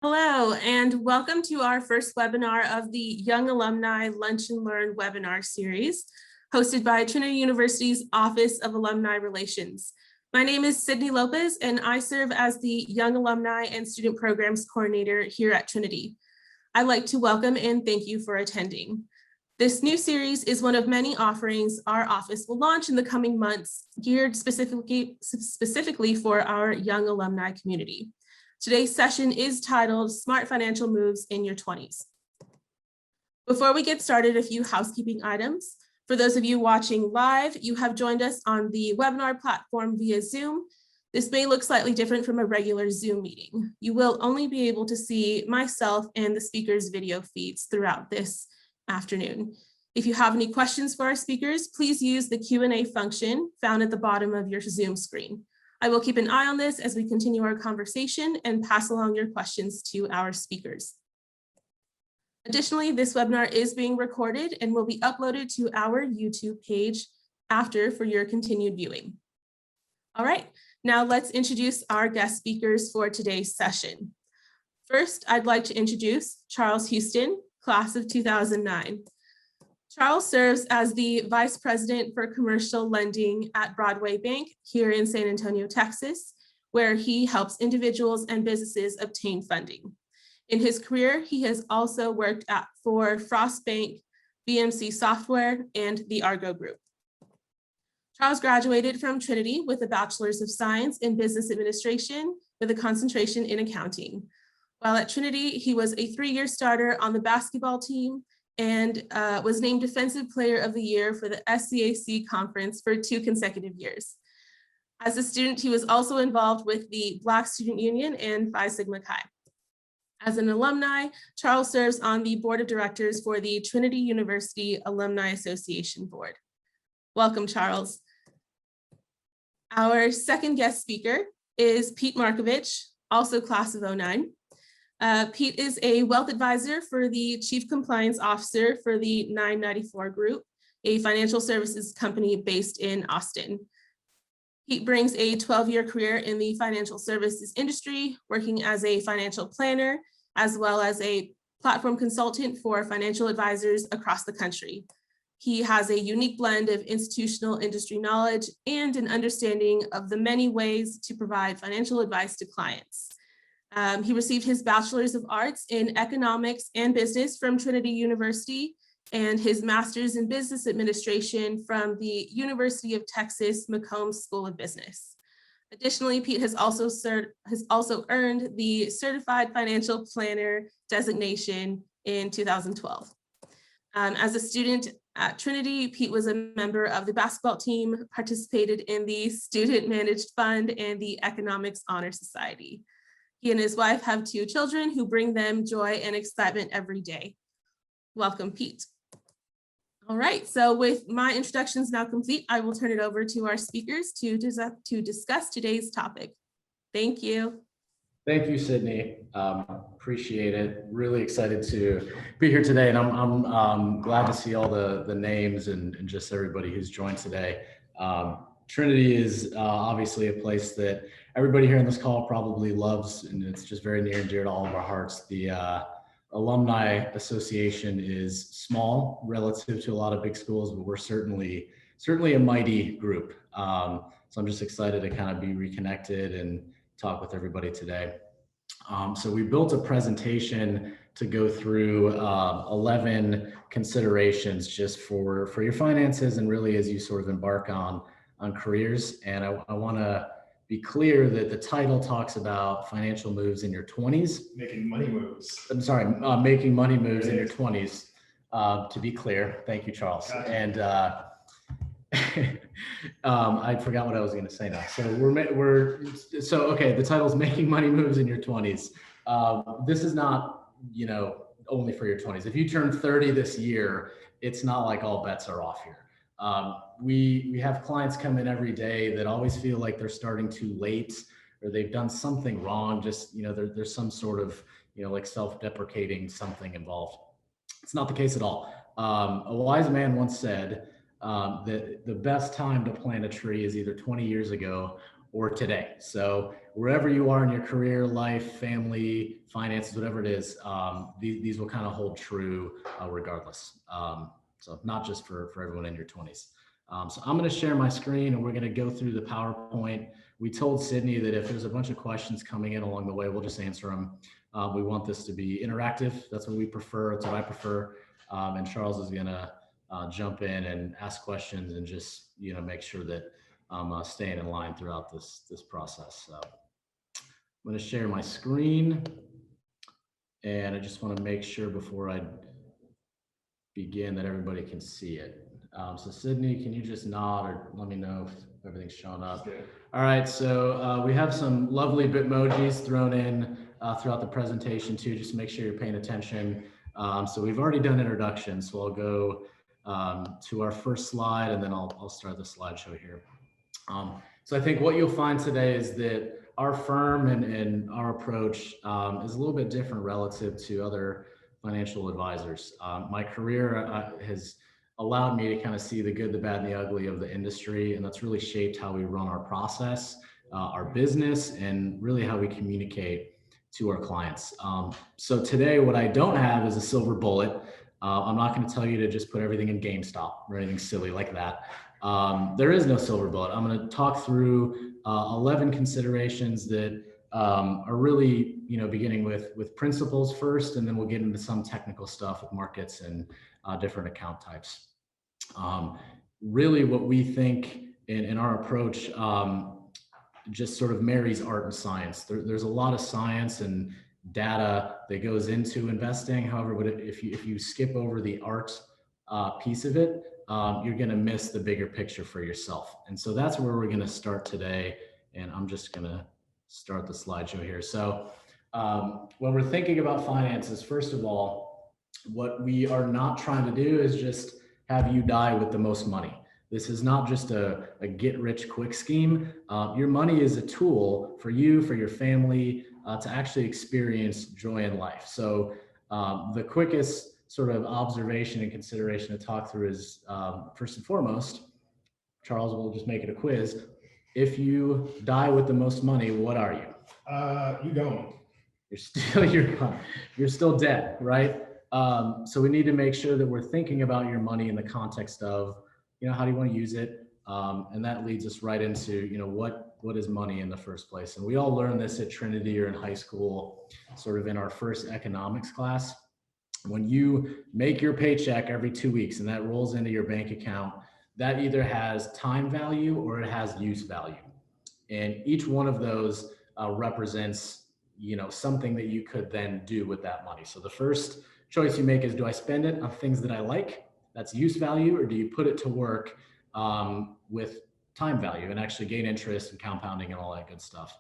Hello, and welcome to our first webinar of the Young Alumni Lunch and Learn webinar series, hosted by Trinity University's Office of Alumni Relations. My name is Sydney Lopez, and I serve as the Young Alumni and Student Programs Coordinator here at Trinity. I'd like to welcome and thank you for attending. This new series is one of many offerings our office will launch in the coming months, geared specifically for our young alumni community. Today's session is titled Smart Financial Moves in Your 20s. Before we get started, a few housekeeping items. For those of you watching live, you have joined us on the webinar platform via Zoom. This may look slightly different from a regular Zoom meeting. You will only be able to see myself and the speakers' video feeds throughout this afternoon. If you have any questions for our speakers, please use the Q&A function found at the bottom of your Zoom screen. I will keep an eye on this as we continue our conversation and pass along your questions to our speakers. Additionally, this webinar is being recorded and will be uploaded to our YouTube page after for your continued viewing. All right, now let's introduce our guest speakers for today's session. First, I'd like to introduce Charles Houston, class of 2009. Charles serves as the Vice President for Commercial Lending at Broadway Bank here in San Antonio, Texas, where he helps individuals and businesses obtain funding. In his career, he has also worked for Frost Bank, BMC Software, and the Argo Group. Charles graduated from Trinity with a Bachelor's of Science in Business Administration with a concentration in accounting. While at Trinity, he was a 3-year starter on the basketball team and was named Defensive Player of the Year for the SCAC conference for 2 consecutive years. As a student, he was also involved with the Black Student Union and Phi Sigma Chi. As an alumni, Charles serves on the board of directors for the Trinity University Alumni Association Board. Welcome, Charles. Our second guest speaker is Pete Markovich, also class of 09. Pete is a wealth advisor for the Chief Compliance Officer for the 994 Group, a financial services company based in Austin. Pete brings a 12-year career in the financial services industry, working as a financial planner, as well as a platform consultant for financial advisors across the country. He has a unique blend of institutional industry knowledge and an understanding of the many ways to provide financial advice to clients. He received his Bachelor's of Arts in Economics and Business from Trinity University and his Master's in Business Administration from the University of Texas McCombs School of Business. Additionally, Pete has also earned the Certified Financial Planner designation in 2012. As a student at Trinity, Pete was a member of the basketball team, participated in the Student Managed Fund and the Economics Honor Society. He and his wife have 2 children who bring them joy and excitement every day. Welcome, Pete. All right, so with my introductions now complete, I will turn it over to our speakers to discuss today's topic. Thank you. Thank you, Sydney. Appreciate it. Really excited to be here today, and I'm glad to see all the names and just everybody who's joined today. Trinity is obviously a place that everybody here on this call probably loves, and it's just very near and dear to all of our hearts. The Alumni Association is small relative to a lot of big schools, but we're certainly a mighty group. So I'm just excited to kind of be reconnected and talk with everybody today. So we built a presentation to go through 11 considerations just for your finances and really as you sort of embark on careers. And I want to be clear that the title talks about financial moves in your 20s. Making money moves. I'm sorry, making money moves in your 20s. To be clear, thank you, Charles. Gotcha. And I forgot what I was going to say now. So okay. The title's Making Money Moves in Your 20s. This is not, only for your 20s. If you turn 30 this year, it's not like all bets are off here. We have clients come in every day that always feel like they're starting too late or they've done something wrong. Just, there's some sort of, like self-deprecating something involved. It's not the case at all. A wise man once said that the best time to plant a tree is either 20 years ago or today. So wherever you are in your career, life, family, finances, whatever it is, these will kind of hold true regardless. So not just for everyone in your 20s. So I'm going to share my screen and we're going to go through the PowerPoint. We told Sydney that if there's a bunch of questions coming in along the way, we'll just answer them. We want this to be interactive. That's what we prefer. That's what I prefer. And Charles is going to jump in and ask questions and just, make sure that I'm staying in line throughout this process. So I'm going to share my screen. And I just want to make sure before I begin that everybody can see it. So Sydney, can you just nod or let me know if everything's showing up? All right, so we have some lovely Bitmojis thrown in throughout the presentation too, just to make sure you're paying attention. So we've already done introductions, so I'll go to our first slide and then I'll start the slideshow here. So I think what you'll find today is that our firm and our approach is a little bit different relative to other financial advisors. My career has allowed me to kind of see the good, the bad, and the ugly of the industry, and that's really shaped how we run our process, our business, and really how we communicate to our clients. So today, what I don't have is a silver bullet. I'm not going to tell you to just put everything in GameStop or anything silly like that. There is no silver bullet. I'm going to talk through 11 considerations that are really, beginning with principles first, and then we'll get into some technical stuff with markets and different account types. Really what we think in our approach just sort of marries art and science. There's a lot of science and data that goes into investing. However, but if you skip over the art piece of it, you're going to miss the bigger picture for yourself. And so that's where we're going to start today. And I'm just going to start the slideshow here. So when we're thinking about finances, first of all, what we are not trying to do is just have you die with the most money. This is not just a get rich quick scheme. Your money is a tool for you, for your family, to actually experience joy in life. So the quickest sort of observation and consideration to talk through is first and foremost, Charles, will just make it a quiz. If you die with the most money, what are you? You don't. You're still dead, right? So we need to make sure that we're thinking about your money in the context of, how do you want to use it? And that leads us right into, what is money in the first place? And we all learn this at Trinity or in high school, sort of in our first economics class. When you make your paycheck every 2 weeks and that rolls into your bank account, that either has time value or it has use value. And each one of those represents, something that you could then do with that money. So the first choice you make is, do I spend it on things that I like? That's use value, or do you put it to work with time value and actually gain interest and compounding and all that good stuff?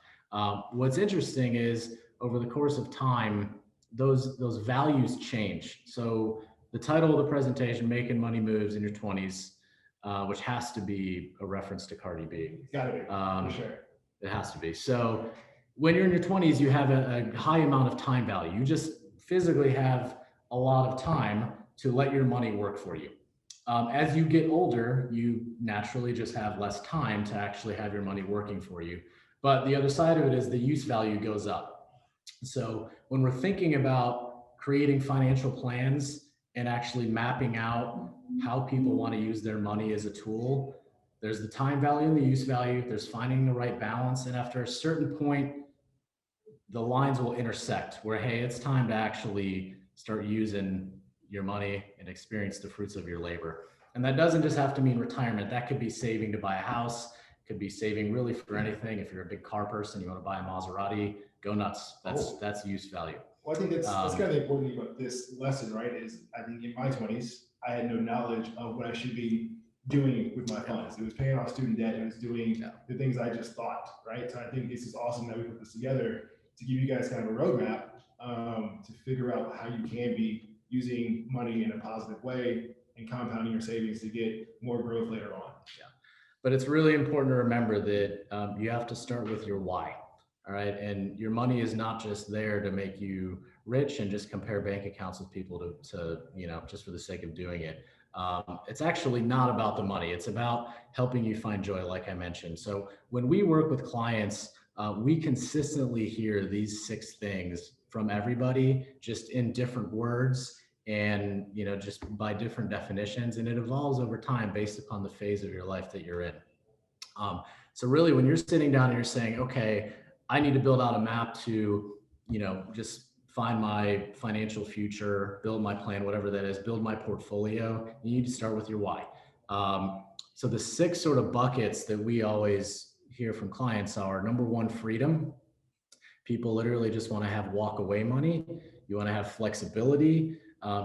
What's interesting is over the course of time, those values change. So the title of the presentation, Making Money Moves in Your 20s, which has to be a reference to Cardi B. Gotta be, for sure. It has to be. So when you're in your 20s, you have a high amount of time value. You just physically have a lot of time to let your money work for you. As you get older, you naturally just have less time to actually have your money working for you. But the other side of it is the use value goes up. So when we're thinking about creating financial plans and actually mapping out how people want to use their money as a tool, there's the time value and the use value, there's finding the right balance. And after a certain point, the lines will intersect where, hey, it's time to actually start using your money and experience the fruits of your labor. And that doesn't just have to mean retirement. That could be saving to buy a house, could be saving really for anything. If you're a big car person, you want to buy a Maserati, go nuts. That's use value. Well, I think that's kind of the important thing about this lesson, right? Is I think in my 20s, I had no knowledge of what I should be doing with my funds. It was paying off student debt. It was doing the things I just thought, right? So I think this is awesome that we put this together to give you guys kind of a roadmap to figure out how you can be using money in a positive way and compounding your savings to get more growth later on. Yeah. But it's really important to remember that you have to start with your why. All right. And your money is not just there to make you rich and just compare bank accounts with people to just for the sake of doing it. It's actually not about the money. It's about helping you find joy, like I mentioned. So when we work with clients, we consistently hear these 6 things from everybody, just in different words and, just by different definitions. And it evolves over time based upon the phase of your life that you're in. So really, when you're sitting down and you're saying, okay, I need to build out a map to, just find my financial future, build my plan, whatever that is, build my portfolio, you need to start with your why. So the 6 sort of buckets that we always hear from clients are: number 1, freedom. People literally just want to have walk away money. You want to have flexibility.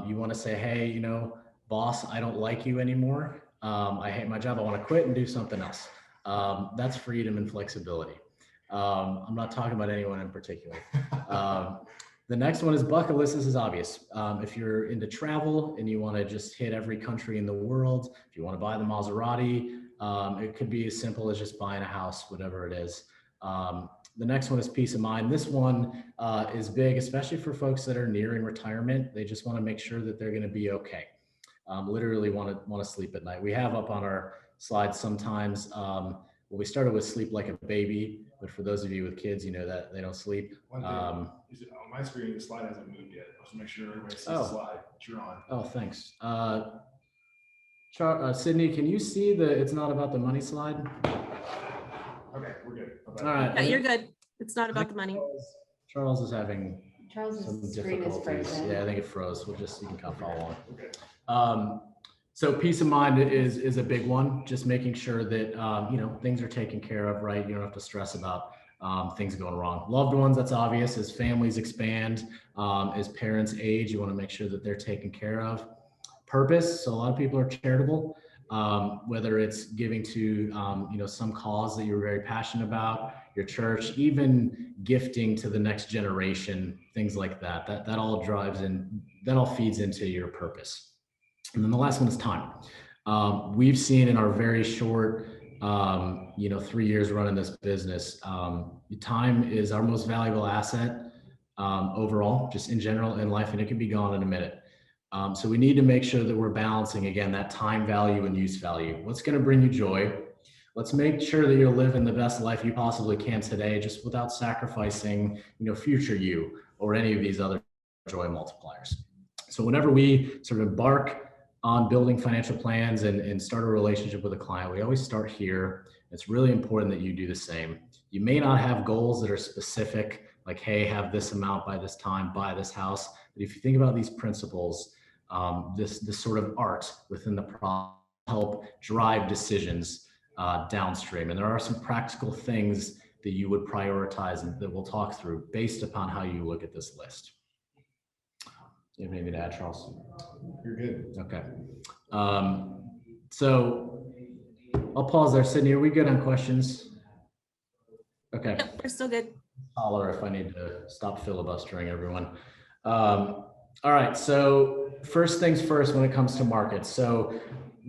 You want to say, hey, boss, I don't like you anymore. I hate my job. I want to quit and do something else. That's freedom and flexibility. I'm not talking about anyone in particular. The next one is bucket list. This is obvious. If you're into travel and you want to just hit every country in the world, if you want to buy the Maserati, it could be as simple as just buying a house, whatever it is. The next one is peace of mind. This one is big, especially for folks that are nearing retirement. They just want to make sure that they're going to be okay. Literally want to sleep at night. We have up on our slides sometimes, well, we started with sleep like a baby, but for those of you with kids, that they don't sleep. One thing, on my screen, the slide hasn't moved yet. I want to make sure everybody sees the slide that you're on. Oh, thanks. Sydney, can you see it's not about the money slide? Okay, we're good. All right. Yeah, you're good. It's not about the money. Charles is having Charles's some screen is difficulties. frozen. Yeah, I think it froze. You can kind of follow along. Okay. So peace of mind is a big one. Just making sure that, things are taken care of, right? You don't have to stress about things going wrong. Loved ones, that's obvious. As families expand, as parents age, you want to make sure that they're taken care of. Purpose. So a lot of people are charitable, whether it's giving to, some cause that you're very passionate about, your church, even gifting to the next generation, things like that. That all drives in, that all feeds into your purpose. And then the last one is time. We've seen in our very short, 3 years running this business, time is our most valuable asset overall, just in general in life, and it can be gone in a minute. So we need to make sure that we're balancing, again, that time value and use value. What's going to bring you joy? Let's make sure that you're living the best life you possibly can today, just without sacrificing, future you or any of these other joy multipliers. So whenever we sort of embark on building financial plans and start a relationship with a client, we always start here. It's really important that you do the same. You may not have goals that are specific, like, hey, have this amount by this time, buy this house. But if you think about these principles, this sort of art within the process help drive decisions downstream. And there are some practical things that you would prioritize and that we'll talk through based upon how you look at this list. You have anything to add, Charles? You're good. Okay. So I'll pause there. Sydney, are we good on questions? Okay. Yep, we're still good. Holler if I need to stop filibustering everyone. All right. So first things first when it comes to markets. So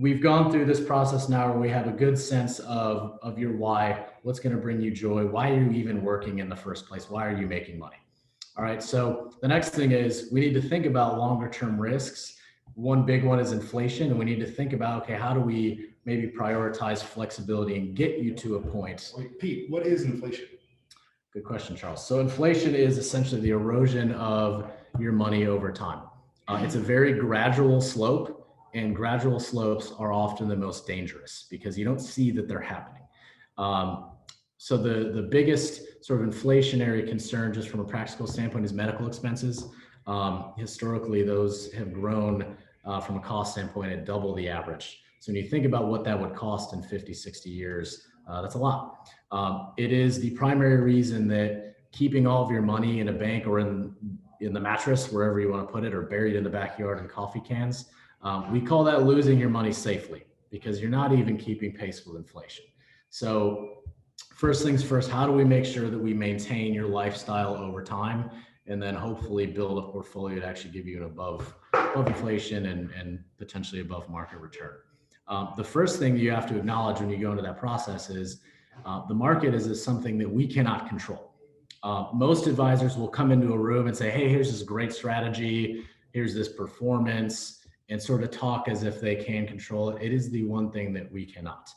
we've gone through this process now where we have a good sense of your why, what's going to bring you joy. Why are you even working in the first place? Why are you making money? All right, so the next thing is we need to think about longer term risks. One big one is inflation, and we need to think about, okay, how do we maybe prioritize flexibility and get you to a point? Wait, Pete, what is inflation? Good question, Charles. So inflation is essentially the erosion of your money over time. It's a very gradual slope, and gradual slopes are often the most dangerous because you don't see that they're happening. So the biggest sort of inflationary concern, just from a practical standpoint, is medical expenses. Historically, those have grown from a cost standpoint at double the average. So when you think about what that would cost in 50, 60 years, that's a lot. It is the primary reason that keeping all of your money in a bank or in the mattress, wherever you want to put it, or buried in the backyard in coffee cans, we call that losing your money safely because you're not even keeping pace with inflation. So first things first, how do we make sure that we maintain your lifestyle over time and then hopefully build a portfolio to actually give you an above inflation and potentially above market return? The first thing you have to acknowledge when you go into that process is the market is something that we cannot control. Most advisors will come into a room and say, hey, here's this great strategy, here's this performance, and sort of talk as if they can control it. It is the one thing that we cannot.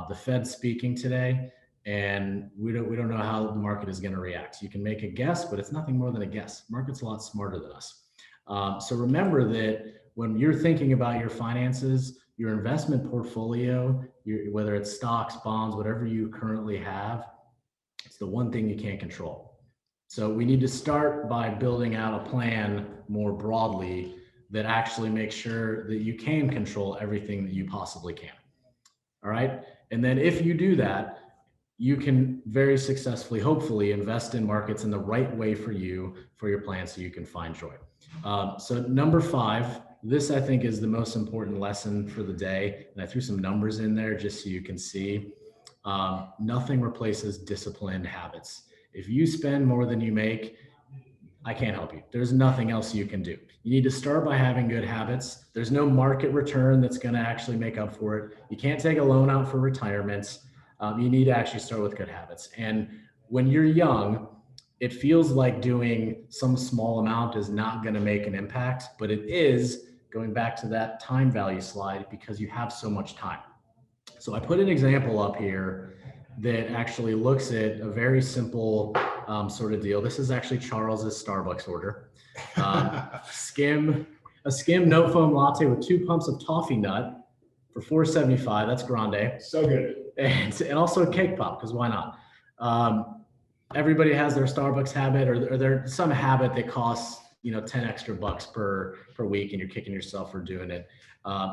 The Fed's speaking today, and we don't know how the market is going to react. You can make a guess, but it's nothing more than a guess. Market's a lot smarter than us. So remember that when you're thinking about your finances, your investment portfolio, whether it's stocks, bonds, whatever you currently have, it's the one thing you can't control. So we need to start by building out a plan more broadly that actually makes sure that you can control everything that you possibly can. All right. And then if you do that, you can very successfully, hopefully, invest in markets in the right way for you, for your plan, so you can find joy. So number 5, this I think is the most important lesson for the day. And I threw some numbers in there just so you can see. Nothing replaces disciplined habits. If you spend more than you make, I can't help you. There's nothing else you can do. You need to start by having good habits. There's no market return that's going to actually make up for it. You can't take a loan out for retirement. You need to actually start with good habits. And when you're young, it feels like doing some small amount is not going to make an impact, but it is, going back to that time value slide, because you have so much time. So I put an example up here that actually looks at a very simple sort of deal. This is actually Charles's Starbucks order. A skim no foam latte with 2 pumps of toffee nut for $4.75. That's grande. So good. And also a cake pop, because why not? Everybody has their Starbucks habit, or there's some habit that costs 10 extra bucks per week, and you're kicking yourself for doing it.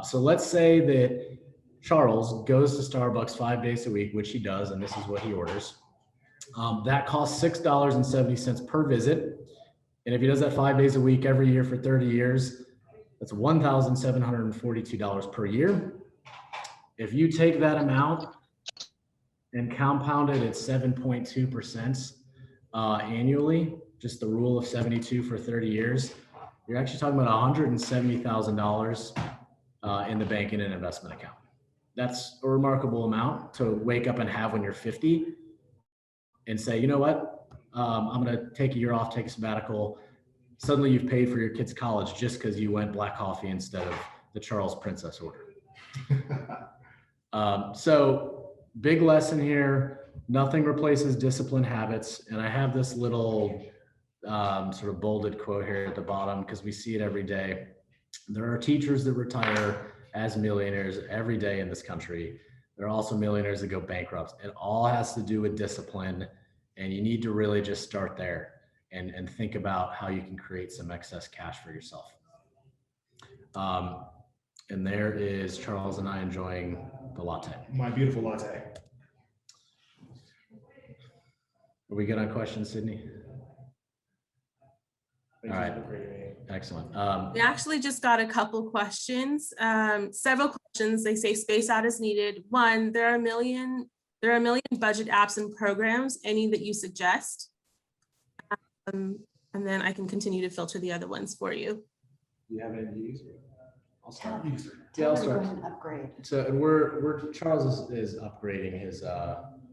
So let's say that Charles goes to Starbucks 5 days a week, which he does, and this is what he orders. That costs $6.70 per visit. And if he does that 5 days a week every year for 30 years, that's $1,742 per year. If you take that amount and compound it at 7.2% annually, just the rule of 72 for 30 years, you're actually talking about $170,000 in the bank in an investment account. That's a remarkable amount to wake up and have when you're 50 and say, you know what, I'm going to take a year off, take a sabbatical. Suddenly you've paid for your kid's college just because you went black coffee instead of the Charles Princess order. So big lesson here, nothing replaces disciplined habits. And I have this little sort of bolded quote here at the bottom, because we see it every day. There are teachers that retire as millionaires every day in this country. There are also millionaires that go bankrupt. It all has to do with discipline, and you need to really just start there and think about how you can create some excess cash for yourself. And there is Charles and I enjoying the latte. My beautiful latte. Are we good on questions, Sydney? All right. Excellent. We actually just got a couple questions, several questions. They say space out as needed. One, there are a million budget apps and programs. Any that you suggest? And then I can continue to filter the other ones for you. Do you have any views? I'll start. Yeah, I'll start. Upgrade. So, and we're Charles is upgrading his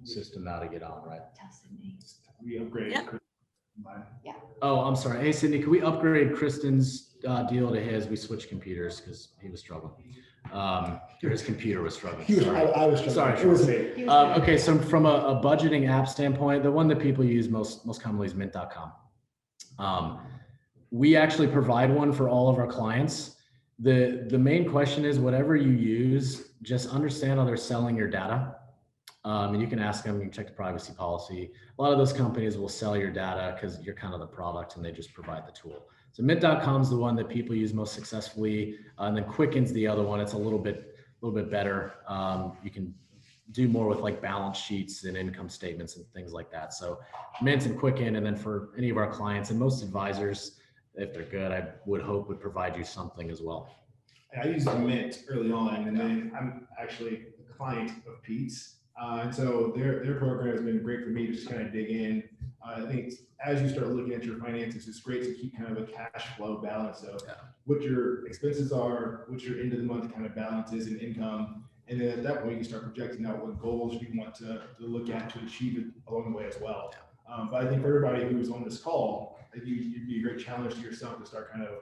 system now to get on, right? Tell Sydney. We upgraded. Yep. Yeah. Oh, I'm sorry. Hey, Sydney, can we upgrade Kristen's deal to his? We switched computers because he was struggling. Or his computer was struggling. I was struggling. Sorry. It was me. Okay, so from a budgeting app standpoint, the one that people use most commonly is mint.com. We actually provide one for all of our clients. The main question is, whatever you use, just understand how they're selling your data. And you can ask them, you can check the privacy policy. A lot of those companies will sell your data because you're kind of the product and they just provide the tool. So mint.com is the one that people use most successfully. And then Quicken's the other one. It's a little bit better. You can do more with like balance sheets and income statements and things like that. So Mint and Quicken, and then for any of our clients and most advisors, if they're good, I would hope would provide you something as well. I used Mint early on, and then I'm actually a client of Pete's. And so their program has been great for me to just kind of dig in. I think as you start looking at your finances, it's great to keep kind of a cash flow balance of what your expenses are, what your end of the month kind of balances and income. And then at that point, you can start projecting out what goals you want to look at to achieve it along the way as well. But I think for everybody who's on this call, it'd be a great challenge to yourself to start kind of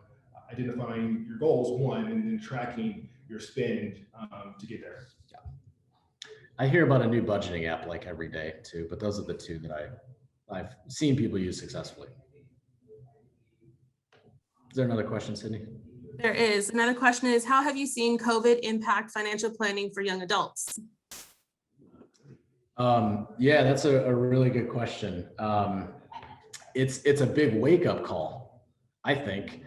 identifying your goals, one, and then tracking your spend to get there. I hear about a new budgeting app like every day too, but those are the two that I've seen people use successfully. Is there another question, Sydney? There is. Another question is, how have you seen COVID impact financial planning for young adults? Yeah, that's a really good question. It's a big wake-up call, I think.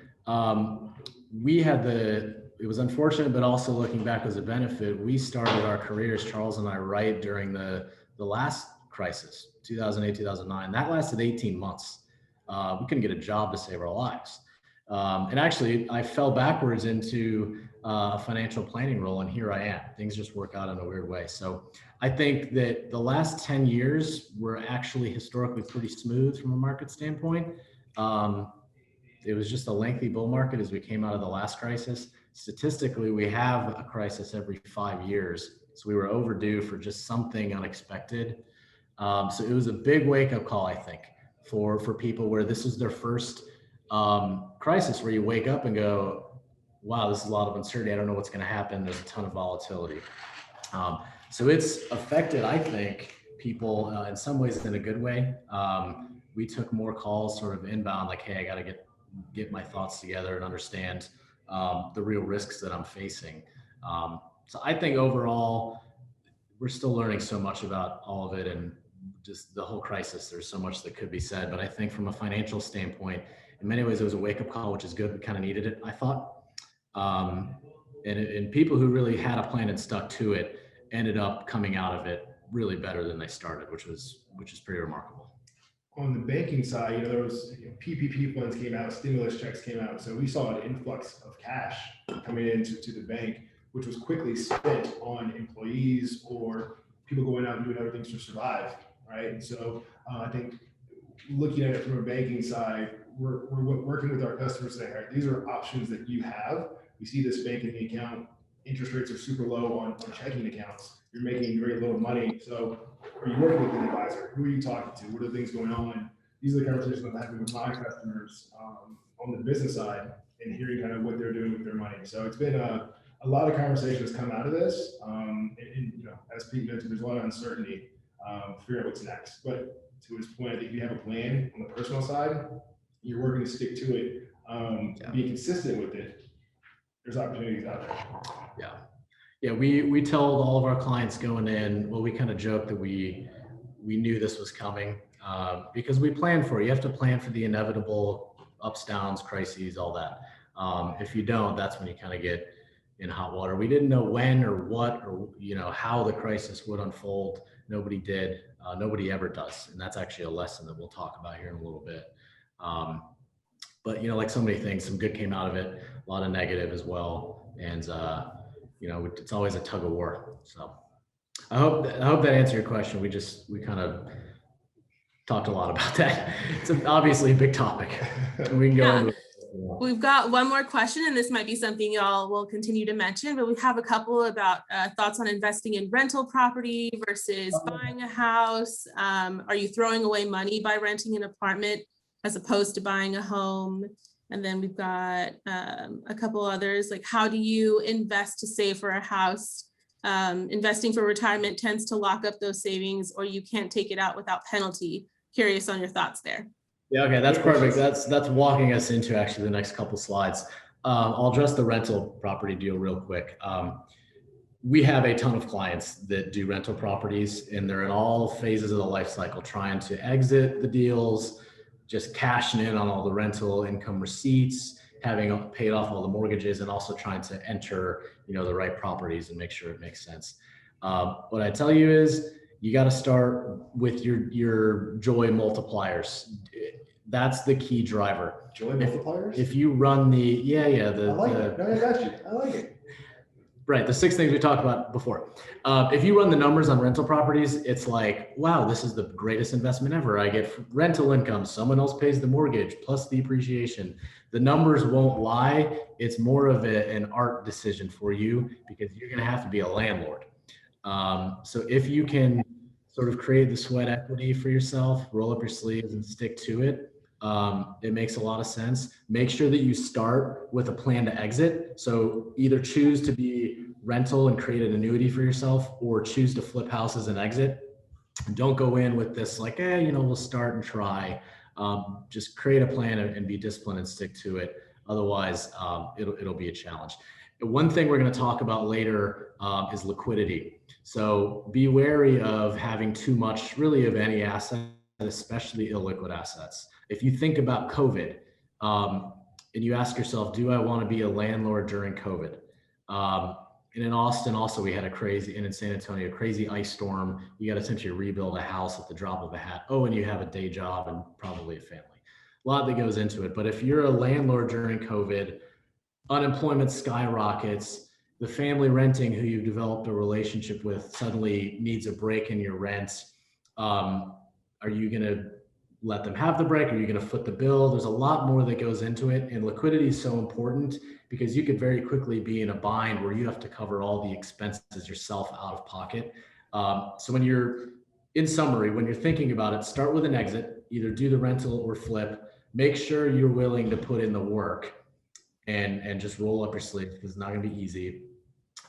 It was unfortunate, but also looking back as a benefit, we started our careers, Charles and I, right during the last crisis, 2008, 2009. That lasted 18 months. We couldn't get a job to save our lives. And actually, I fell backwards into a financial planning role, and here I am. Things just work out in a weird way. So I think that the last 10 years were actually historically pretty smooth from a market standpoint. It was just a lengthy bull market as we came out of the last crisis. Statistically, we have a crisis every 5 years. So we were overdue for just something unexpected. So it was a big wake-up call, I think, for people where this is their first crisis where you wake up and go, wow, this is a lot of uncertainty. I don't know what's going to happen. There's a ton of volatility. So it's affected, I think, people in some ways in a good way. We took more calls sort of inbound, like, hey, I got to get my thoughts together and understand the real risks that I'm facing. So I think overall, we're still learning so much about all of it and just the whole crisis. There's so much that could be said, but I think from a financial standpoint, in many ways, it was a wake-up call, which is good. We kind of needed it, I thought. And people who really had a plan and stuck to it ended up coming out of it really better than they started, which is pretty remarkable. On the banking side, there was PPP funds came out, stimulus checks came out. So we saw an influx of cash coming into the bank, which was quickly spent on employees or people going out and doing other things to survive, right? And so I think looking at it from a banking side, we're working with our customers saying, all right, these are options that you have. We see this bank in the account, interest rates are super low on checking accounts. You're making very little money. So are you working with an advisor? Who are you talking to? What are things going on? These are the conversations I'm having with my customers on the business side and hearing kind of what they're doing with their money. So it's been a lot of conversations come out of this. And as Pete mentioned, there's a lot of uncertainty to figure out what's next. But to his point, I think if you have a plan on the personal side, you're working to stick to it, being consistent with it, there's opportunities out there. Yeah, we told all of our clients going in, well, we kind of joked that we knew this was coming because we planned for it. You have to plan for the inevitable ups, downs, crises, all that. If you don't, that's when you kind of get in hot water. We didn't know when or what or how the crisis would unfold. Nobody did. Nobody ever does. And that's actually a lesson that we'll talk about here in a little bit. But like so many things, some good came out of it, a lot of negative as well. And it's always a tug of war. So I hope that answered your question. We kind of talked a lot about that. It's obviously a big topic. We can go into it. We've got one more question, and this might be something y'all will continue to mention, but we have a couple about thoughts on investing in rental property versus buying a house. Are you throwing away money by renting an apartment as opposed to buying a home? And then we've got a couple others, like how do you invest to save for a house? Investing for retirement tends to lock up those savings, or you can't take it out without penalty. Curious on your thoughts there. Yeah, okay, that's perfect. That's walking us into actually the next couple slides. I'll address the rental property deal real quick. We have a ton of clients that do rental properties, and they're in all phases of the life cycle, trying to exit the deals, just cashing in on all the rental income receipts, having paid off all the mortgages, and also trying to enter, the right properties and make sure it makes sense. What I tell you is you got to start with your joy multipliers. That's the key driver. Joy multipliers? If you run the, I like it. No, I got you. I like it. Right, the 6 things we talked about before. If you run the numbers on rental properties, it's like, wow, this is the greatest investment ever. I get rental income, someone else pays the mortgage, plus the appreciation. The numbers won't lie. It's more of an art decision for you because you're gonna have to be a landlord. So if you can sort of create the sweat equity for yourself, roll up your sleeves and stick to it, It makes a lot of sense. Make sure that you start with a plan to exit. So either choose to be rental and create an annuity for yourself, or choose to flip houses and exit. Don't go in with this like, we'll start and try. Just create a plan and be disciplined and stick to it. Otherwise, it'll be a challenge. One thing we're going to talk about later is liquidity. So be wary of having too much really of any asset, especially illiquid assets. If you think about COVID and you ask yourself, do I want to be a landlord during COVID? And in Austin also, we had and in San Antonio, a crazy ice storm. You got to essentially rebuild a house at the drop of a hat. Oh, and you have a day job and probably a family. A lot that goes into it. But if you're a landlord during COVID, unemployment skyrockets, the family renting who you've developed a relationship with suddenly needs a break in your rent. Are you going to let them have the break? Are you going to foot the bill? There's a lot more that goes into it. And liquidity is so important because you could very quickly be in a bind where you have to cover all the expenses yourself out of pocket. So in summary, when you're thinking about it, start with an exit, either do the rental or flip. Make sure you're willing to put in the work and just roll up your sleeves, because it's not going to be easy.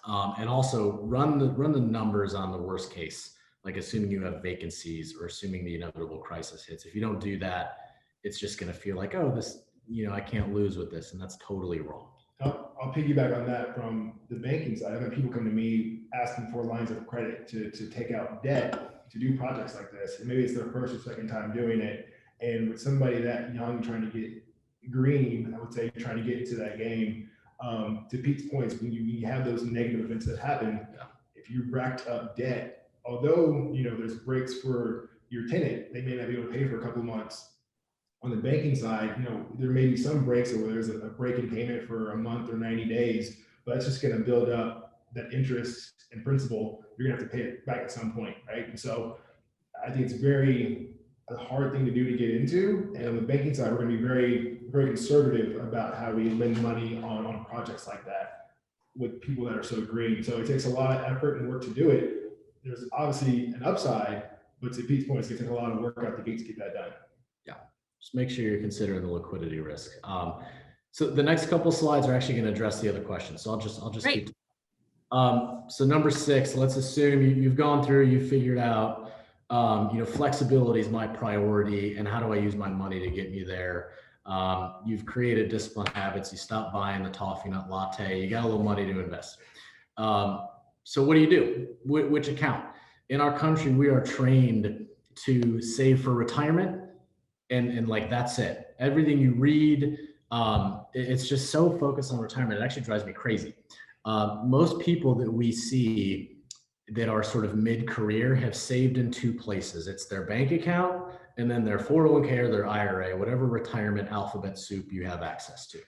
And also run the numbers on the worst case, like assuming you have vacancies or assuming the inevitable crisis hits. If you don't do that, it's just going to feel like, oh, this, I can't lose with this. And that's totally wrong. I'll piggyback on that from the banking side. I've had people come to me asking for lines of credit to take out debt to do projects like this. And maybe it's their first or second time doing it. And with somebody that young trying to get green, I would say, trying to get into that game, to Pete's points, when you have those negative events that happen, if you racked up debt, although there's breaks for your tenant, they may not be able to pay for a couple of months. On the banking side, there may be some breaks where there's a break in payment for a month or 90 days, but that's just going to build up that interest and principal. You're going to have to pay it back at some point, right? And so I think it's a hard thing to do to get into. And on the banking side, we're going to be very, very conservative about how we lend money on projects like that with people that are so green. So it takes a lot of effort and work to do it. There's obviously an upside, but to Pete's point, it's going to take a lot of work out the gate to get that done. Yeah, just make sure you're considering the liquidity risk. So the next couple slides are actually going to address the other questions. So I'll just keep. So number 6, let's assume you've gone through, you've figured out, flexibility is my priority, and how do I use my money to get me there? You've created disciplined habits. You stop buying the toffee nut latte. You got a little money to invest. So what do you do? Which account? In our country, we are trained to save for retirement, and like that's it. Everything you read, it's just so focused on retirement. It actually drives me crazy. Most people that we see that are sort of mid-career have saved in 2 places. It's their bank account and then their 401k or their IRA, whatever retirement alphabet soup you have access to.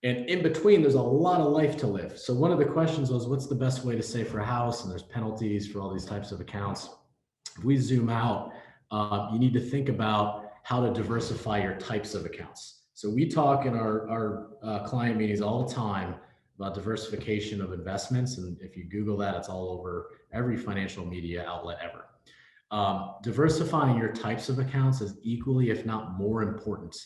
And in between, there's a lot of life to live. So one of the questions was, what's the best way to save for a house? And there's penalties for all these types of accounts. If we zoom out, you need to think about how to diversify your types of accounts. So we talk in our client meetings all the time about diversification of investments. And if you Google that, it's all over every financial media outlet ever. Diversifying your types of accounts is equally, if not more important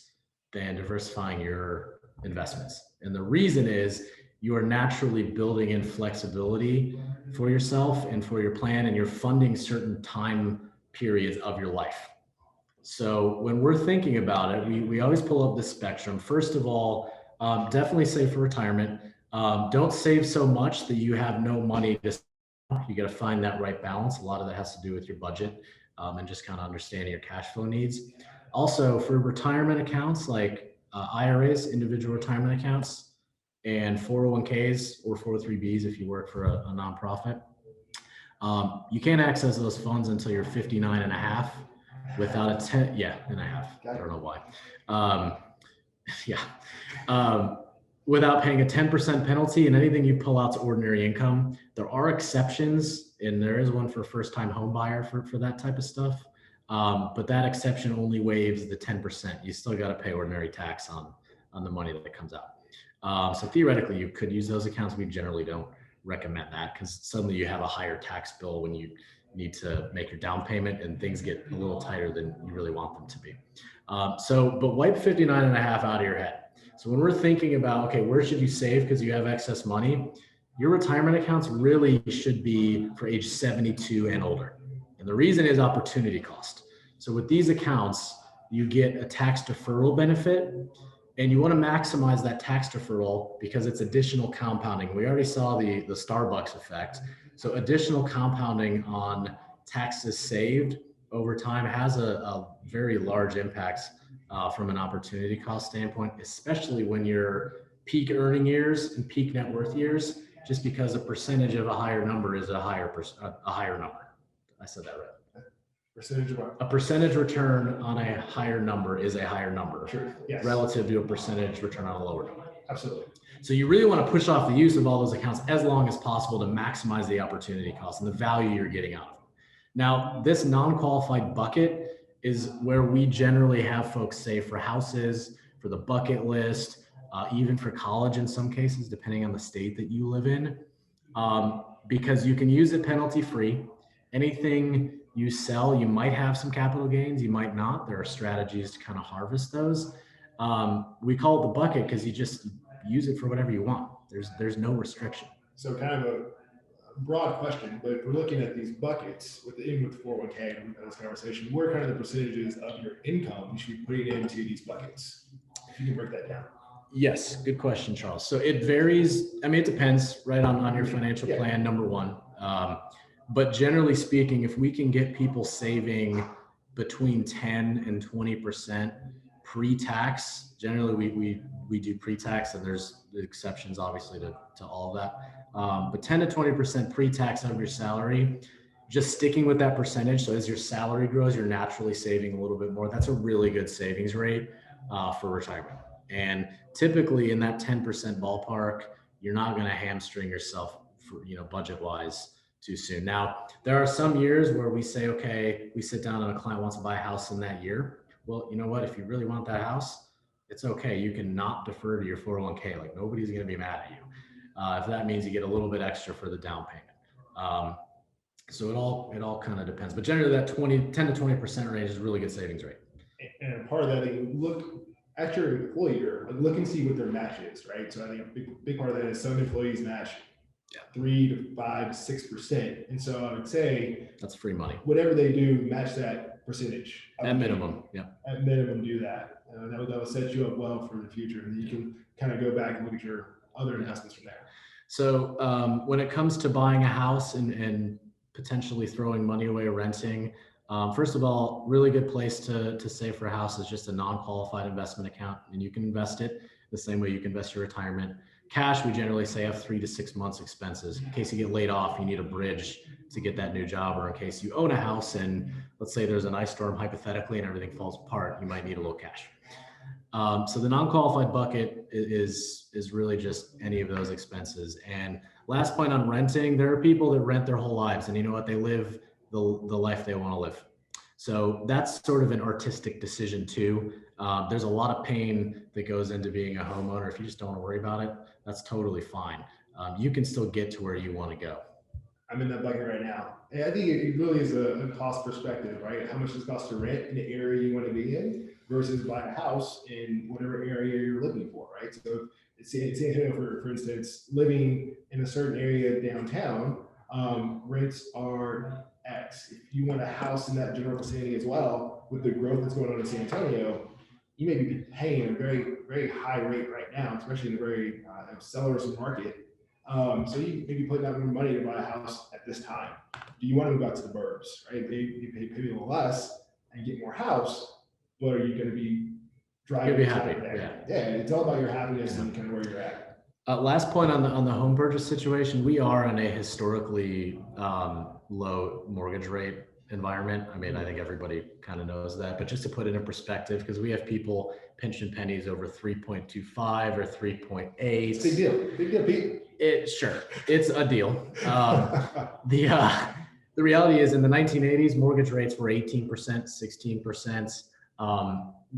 than diversifying your investments. And the reason is you are naturally building in flexibility for yourself and for your plan, and you're funding certain time periods of your life. So when we're thinking about it, we always pull up the spectrum. First of all, definitely save for retirement. Don't save so much that you have no money to save. You got to find that right balance. A lot of that has to do with your budget and just kind of understanding your cash flow needs. Also, for retirement accounts like IRAs, individual retirement accounts, and 401ks or 403bs if you work for a nonprofit, you can't access those funds until you're 59 and a half without a 10, and a half. I don't know why. Without paying a 10% penalty, and anything you pull out's ordinary income. There are exceptions, and there is one for a first-time home buyer for that type of stuff. But that exception only waives the 10%. You still got to pay ordinary tax on the money that comes out. So theoretically, you could use those accounts. We generally don't recommend that because suddenly you have a higher tax bill when you need to make your down payment and things get a little tighter than you really want them to be. But wipe 59 and a half out of your head. So when we're thinking about, okay, where should you save because you have excess money? Your retirement accounts really should be for age 72 and older. And the reason is opportunity cost. So with these accounts, you get a tax deferral benefit, and you want to maximize that tax deferral because it's additional compounding. We already saw the Starbucks effect. So additional compounding on taxes saved over time has a very large impact from an opportunity cost standpoint, especially when you're peak earning years and peak net worth years, just because a percentage of a higher number is a higher number. I said that right. Percentage of what? A percentage return on a higher number is a higher number. Sure. Yes. Relative to a percentage return on a lower number. Absolutely. So you really want to push off the use of all those accounts as long as possible to maximize the opportunity cost and the value you're getting out of them. Now, this non-qualified bucket is where we generally have folks save for houses, for the bucket list, even for college in some cases, depending on the state that you live in, because you can use it penalty-free. Anything you sell, you might have some capital gains, you might not. There are strategies to kind of harvest those. We call it the bucket because you just use it for whatever you want. There's no restriction. So kind of a broad question, but if we're looking at these buckets with the 401k and this conversation, what are kind of the percentages of your income you should be putting into these buckets? If you can break that down. Yes, good question, Charles. So it varies. I mean, it depends, right, on your financial plan, number one. But generally speaking, if we can get people saving between 10 and 20% pre-tax, generally we do pre-tax, and there's exceptions obviously to all of that. But 10 to 20% pre-tax of your salary, just sticking with that percentage. So as your salary grows, you're naturally saving a little bit more. That's a really good savings rate for retirement. And typically in that 10% ballpark, you're not going to hamstring yourself for, budget wise too soon. Now, there are some years where we say, okay, we sit down and a client wants to buy a house in that year. Well, you know what? If you really want that house, it's okay. You can not defer to your 401k. Like, nobody's going to be mad at you. If that means you get a little bit extra for the down payment. So it all kind of depends, but generally that 10 to 20% range is a really good savings rate. And part of that, you look at your employer, look and see what their match is, right? So I think a big part of that is some employees match 3 to 5 to 6%. And so I would say that's free money. Whatever they do, match that percentage. At minimum, yeah. At minimum, do that. That will set you up well for the future. And you can kind of go back and look at your other investments from there. So when it comes to buying a house and potentially throwing money away or renting, first of all, really good place to save for a house is just a non-qualified investment account, and you can invest it the same way you can invest your retirement. Cash, we generally say have 3 to 6 months expenses. In case you get laid off, you need a bridge to get that new job, or in case you own a house and let's say there's an ice storm hypothetically and everything falls apart, you might need a little cash. So the non-qualified bucket is really just any of those expenses. And last point on renting, there are people that rent their whole lives, and you know what, they live the life they want to live. So that's sort of an artistic decision too. There's a lot of pain that goes into being a homeowner. If you just don't want to worry about it, that's totally fine. You can still get to where you want to go. I'm in that bucket right now. And I think it really is a cost perspective, right? How much does it cost to rent in the area you want to be in versus buy a house in whatever area you're looking for, right? So for instance, living in a certain area downtown, rents are X. If you want a house in that general vicinity as well, with the growth that's going on in San Antonio, you may be paying a very, very high rate right now, especially in a very seller's market. So you may be putting out more money to buy a house at this time. Do you want to move out to the burbs, right? You pay a little less and get more house, but are you going to be driving? You'll be happy. Yeah, it's all about your happiness and kind of where you're at. Last point on the home purchase situation, we are in a historically low mortgage rate environment. I mean, I think everybody kind of knows that, but just to put it in perspective, because we have people pinching pennies over 3.25 or 3.8. It's a big deal, Pete. It's a deal. The reality is in the 1980s, mortgage rates were 18%, 16%.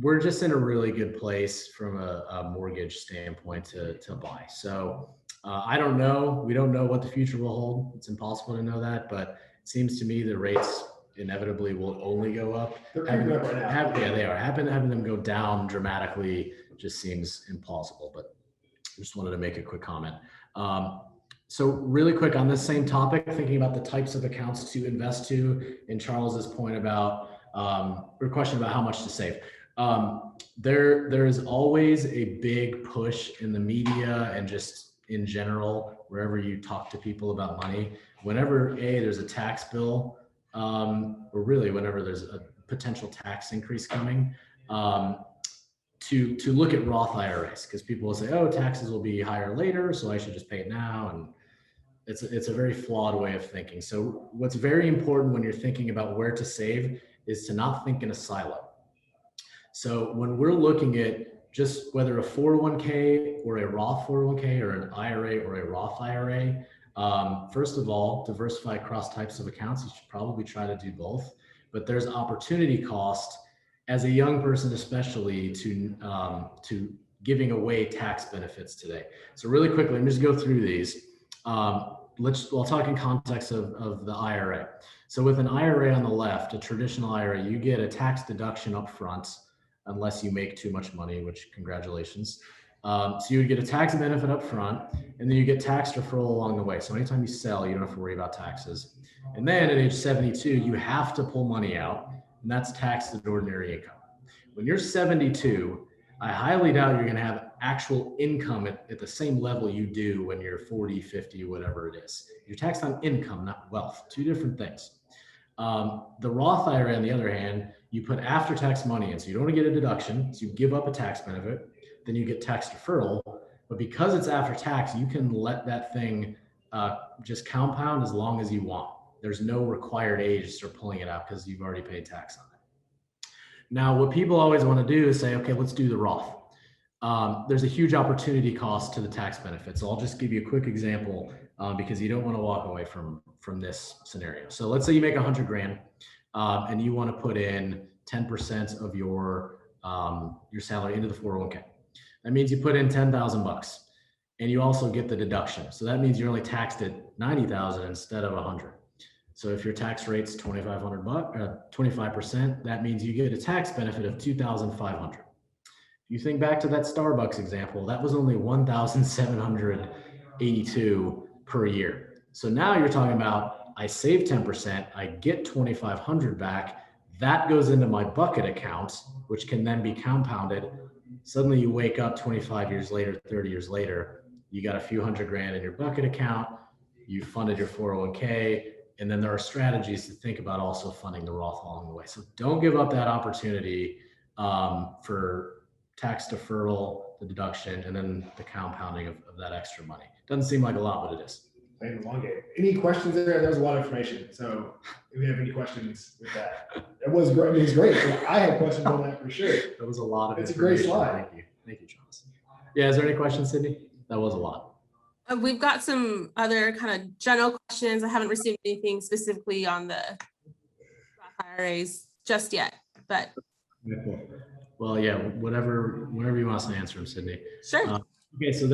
We're just in a really good place from a mortgage standpoint to buy. So I don't know. We don't know what the future will hold. It's impossible to know that, but seems to me the rates inevitably will only go up. They're creeping up right now. Yeah, they are. Having them go down dramatically just seems implausible, but I just wanted to make a quick comment. So really quick on this same topic, thinking about the types of accounts to invest to, and Charles's point about, or question about how much to save. There is always a big push in the media and just in general, wherever you talk to people about money, whenever there's a tax bill, or really whenever there's a potential tax increase coming, to look at Roth IRAs, because people will say, oh, taxes will be higher later, so I should just pay it now. And it's a very flawed way of thinking. So what's very important when you're thinking about where to save is to not think in a silo. So when we're looking at just whether a 401k or a Roth 401k or an IRA or a Roth IRA, first of all, diversify across types of accounts. You should probably try to do both, but there's opportunity cost as a young person, especially to giving away tax benefits today. So really quickly, let me just go through these. I'll talk in context of the IRA. So with an IRA on the left, a traditional IRA, you get a tax deduction up front, unless you make too much money, which congratulations. So you would get a tax benefit up front, and then you get tax deferral along the way. So anytime you sell, you don't have to worry about taxes. And then at age 72, you have to pull money out, and that's taxed at ordinary income. When you're 72, I highly doubt you're going to have actual income at the same level you do when you're 40, 50, whatever it is. You're taxed on income, not wealth. Two different things. The Roth IRA, on the other hand, you put after-tax money in, so you don't want to get a deduction, so you give up a tax benefit, then you get tax deferral. But because it's after tax, you can let that thing just compound as long as you want. There's no required age to start pulling it out because you've already paid tax on it. Now, what people always want to do is say, okay, let's do the Roth. There's a huge opportunity cost to the tax benefit. So I'll just give you a quick example because you don't want to walk away from this scenario. So let's say you make 100 grand and you want to put in 10% of your salary into the 401k. That means you put in 10,000 bucks and you also get the deduction. So that means you're only taxed at 90,000 instead of 100. So if your tax rate's 2,500 bucks, 25%, that means you get a tax benefit of 2,500. If you think back to that Starbucks example, that was only 1,782 per year. So now you're talking about, I save 10%, I get 2,500 back, that goes into my bucket account, which can then be compounded. Suddenly you wake up 25 years later, 30 years later, you got a few hundred grand in your bucket account, you funded your 401k, and then there are strategies to think about also funding the Roth along the way. So don't give up that opportunity for tax deferral, the deduction, and then the compounding of that extra money. Doesn't seem like a lot, but it is. Playing the long game. Any questions there? There's a lot of information. So if you have any questions with that, it was great. It was great. I had questions on that for sure. That was a lot of It's a great information. slide. Thank you, Charles. Yeah, is there any questions, Sydney? That was a lot. We've got some other kind of general questions. I haven't received anything specifically on the IRAs just yet, but. Well, yeah, whatever you want us to answer them, Sydney. Sure. Okay, so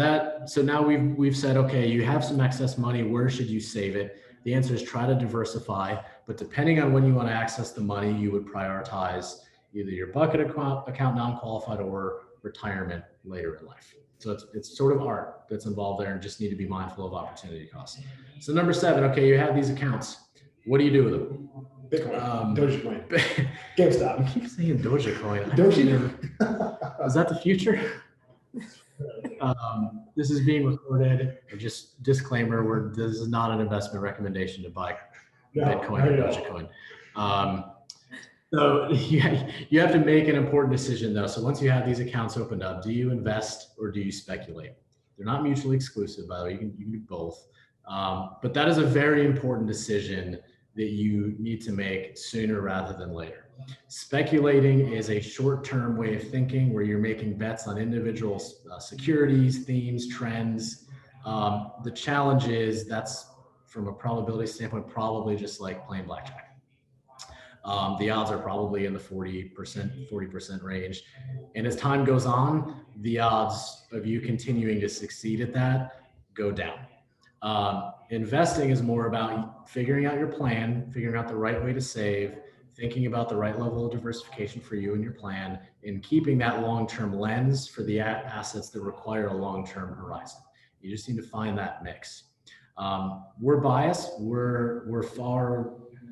now we've said, okay, you have some excess money. Where should you save it? The answer is try to diversify, but depending on when you want to access the money, you would prioritize either your bucket account non-qualified or retirement later in life. So it's sort of art that's involved there, and just need to be mindful of opportunity costs. So number 7, okay, you have these accounts. What do you do with them? Bitcoin, Dogecoin, GameStop. I keep saying Dogecoin. Dogecoin. Is that the future? This is being recorded. Just disclaimer: this is not an investment recommendation to buy Bitcoin or Dogecoin. So you have to make an important decision though. So once you have these accounts opened up, do you invest or do you speculate? They're not mutually exclusive, by the way. You can do both. But that is a very important decision that you need to make sooner rather than later. Speculating is a short-term way of thinking where you're making bets on individual securities, themes, trends. The challenge is that's, from a probability standpoint, probably just like playing blackjack. The odds are probably in the 40% range. And as time goes on, the odds of you continuing to succeed at that go down. Investing is more about figuring out your plan, figuring out the right way to save, thinking about the right level of diversification for you and your plan, and keeping that long-term lens for the assets that require a long-term horizon. You just need to find that mix. We're biased. We're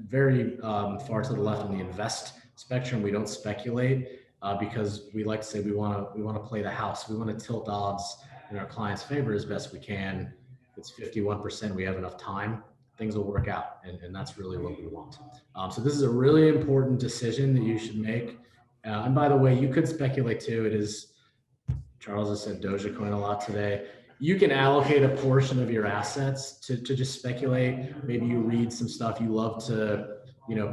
very far to the left on the invest spectrum. We don't speculate because we like to say we want to play the house. We want to tilt odds in our clients' favor as best we can. If it's 51%, we have enough time, things will work out, and that's really what we want. So this is a really important decision that you should make. And by the way, you could speculate too. It is, Charles has said Dogecoin a lot today. You can allocate a portion of your assets to just speculate. Maybe you read some stuff, you love to,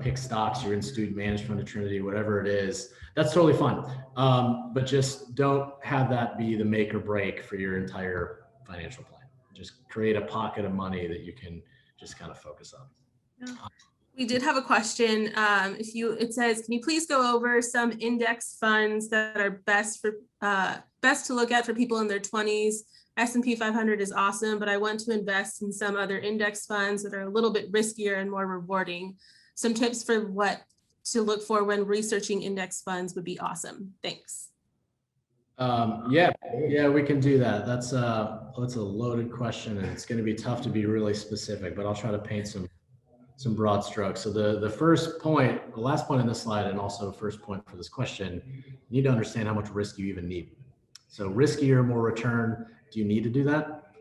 pick stocks, you're in student management at Trinity, whatever it is. That's totally fun. But just don't have that be the make or break for your entire financial plan. Just create a pocket of money that you can just kind of focus on. Yeah. We did have a question. It says, can you please go over some index funds that are best to look at for people in their 20s? S&P 500 is awesome, but I want to invest in some other index funds that are a little bit riskier and more rewarding. Some tips for what to look for when researching index funds would be awesome. Thanks. Yeah, we can do that. That's a loaded question, and it's going to be tough to be really specific, but I'll try to paint some broad strokes. So the first point, the last point in this slide, and also first point for this question, you need to understand how much risk you even need. So riskier, more return. Do you need to do that?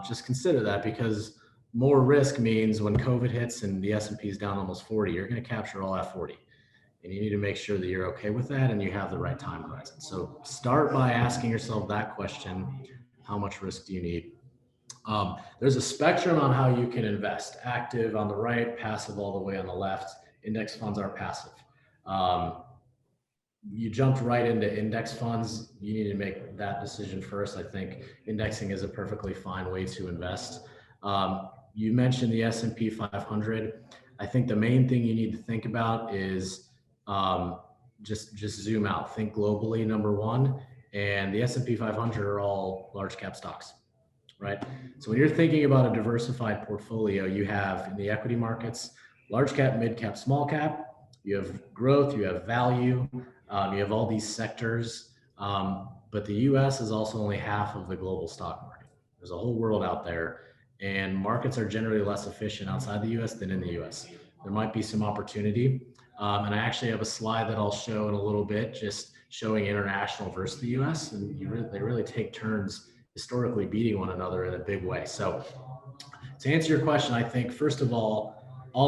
Just consider that, because more risk means when COVID hits and the S&P is down almost 40, you're going to capture all that 40. And you need to make sure that you're okay with that and you have the right time horizon. So start by asking yourself that question: how much risk do you need? There's a spectrum on how you can invest: active on the right, passive all the way on the left. Index funds are passive. You jumped right into index funds. You need to make that decision first. I think indexing is a perfectly fine way to invest. You mentioned the S&P 500. I think the main thing you need to think about is just zoom out, think globally, number one. And the S&P 500 are all large cap stocks, right? So when you're thinking about a diversified portfolio, you have in the equity markets, large cap, mid cap, small cap, you have growth, you have value, you have all these sectors. But the US is also only half of the global stock market. There's a whole world out there, and markets are generally less efficient outside the US than in the US. There might be some opportunity. And I actually have a slide that I'll show in a little bit, just showing international versus the US. And they really take turns historically beating one another in a big way. So to answer your question, I think, first of all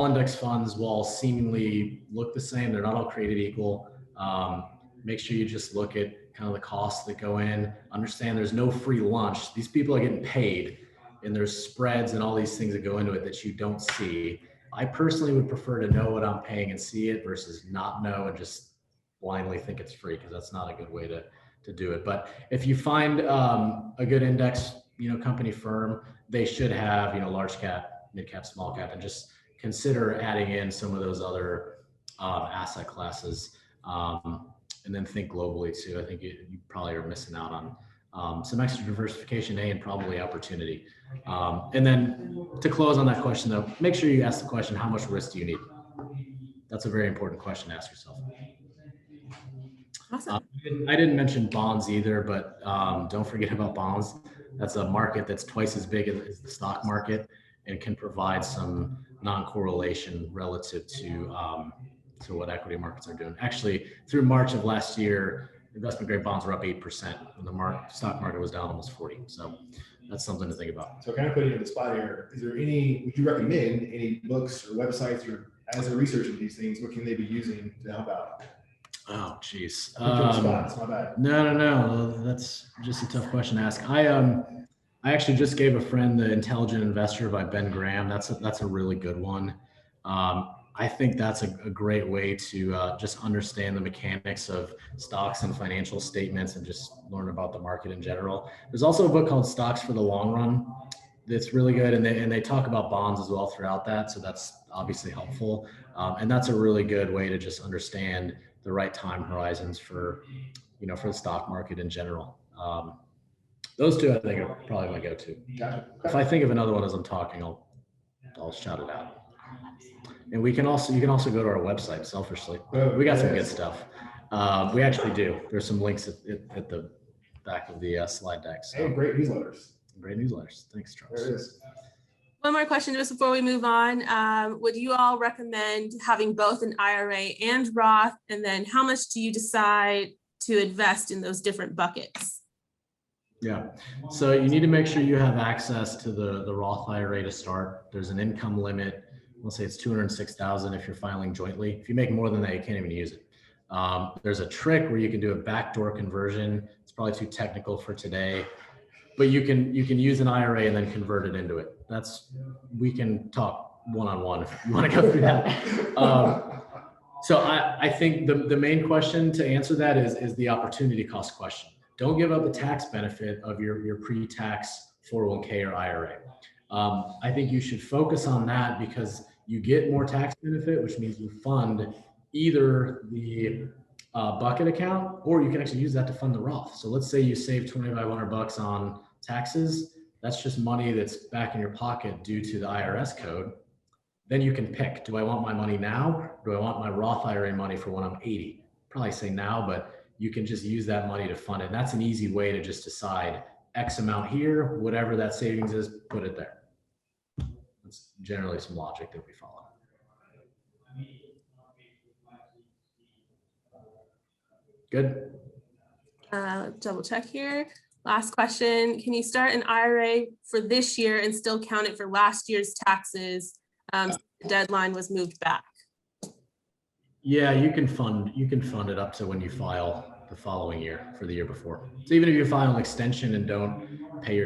index funds, while seemingly look the same, they're not all created equal. Make sure you just look at kind of the costs that go in. Understand there's no free lunch. These people are getting paid, and there's spreads and all these things that go into it that you don't see. I personally would prefer to know what I'm paying and see it versus not know and just blindly think it's free, because that's not a good way to do it. But if you find a good index, company firm, they should have, large cap, mid cap, small cap, and just consider adding in some of those other asset classes, and then think globally too. I think you probably are missing out on some extra diversification, and probably opportunity. And then to close on that question though, make sure you ask the question: how much risk do you need? That's a very important question to ask yourself. Awesome. I didn't mention bonds either, but don't forget about bonds. That's a market that's twice as big as the stock market, and can provide some non-correlation relative to what equity markets are doing. Actually, through March of last year, investment grade bonds were up 8%, and the stock market was down almost 40%. So that's something to think about. So kind of putting you on the spot here, would you recommend any books or websites, or as they're researching these things, what can they be using to help out? Oh, geez. It's not bad. No. That's just a tough question to ask. I actually just gave a friend The Intelligent Investor by Ben Graham. That's a really good one. I think that's a great way to just understand the mechanics of stocks and financial statements, and just learn about the market in general. There's also a book called Stocks for the Long Run that's really good, and they talk about bonds as well throughout that, so that's obviously helpful. And that's a really good way to just understand the right time horizons for the stock market in general. Those two I think are probably my go-to. Gotcha. If I think of another one as I'm talking, I'll shout it out. And you can also go to our website, selfishly. We got some good stuff. We actually do. There's some links at the back of the slide deck. So Hey, great newsletters. Great newsletters. Thanks, Charles. There it is. One more question just before we move on. Would you all recommend having both an IRA and Roth? And then how much do you decide to invest in those different buckets? Yeah, so you need to make sure you have access to the Roth IRA to start. There's an income limit. Let's say it's 206,000 if you're filing jointly. If you make more than that, you can't even use it. There's a trick where you can do a backdoor conversion. It's probably too technical for today, but you can use an IRA and then convert it into it. We can talk one-on-one if you want to go through that. So I think the main question to answer that is the opportunity cost question. Don't give up the tax benefit of your pre-tax 401k or IRA. I think you should focus on that because you get more tax benefit, which means you fund either the bucket account, or you can actually use that to fund the Roth. So let's say you save $2,500 on taxes. That's just money that's back in your pocket due to the IRS code. Then you can pick, do I want my money now? Or do I want my Roth IRA money for when I'm 80? Probably say now, but you can just use that money to fund it. And that's an easy way to just decide X amount here, whatever that savings is, put it there. That's generally some logic that we follow. Good. Double check here. Last question. Can you start an IRA for this year and still count it for last year's taxes? The deadline was moved back. Yeah, you can fund it up to when you file the following year for the year before. So even if you file an extension and don't pay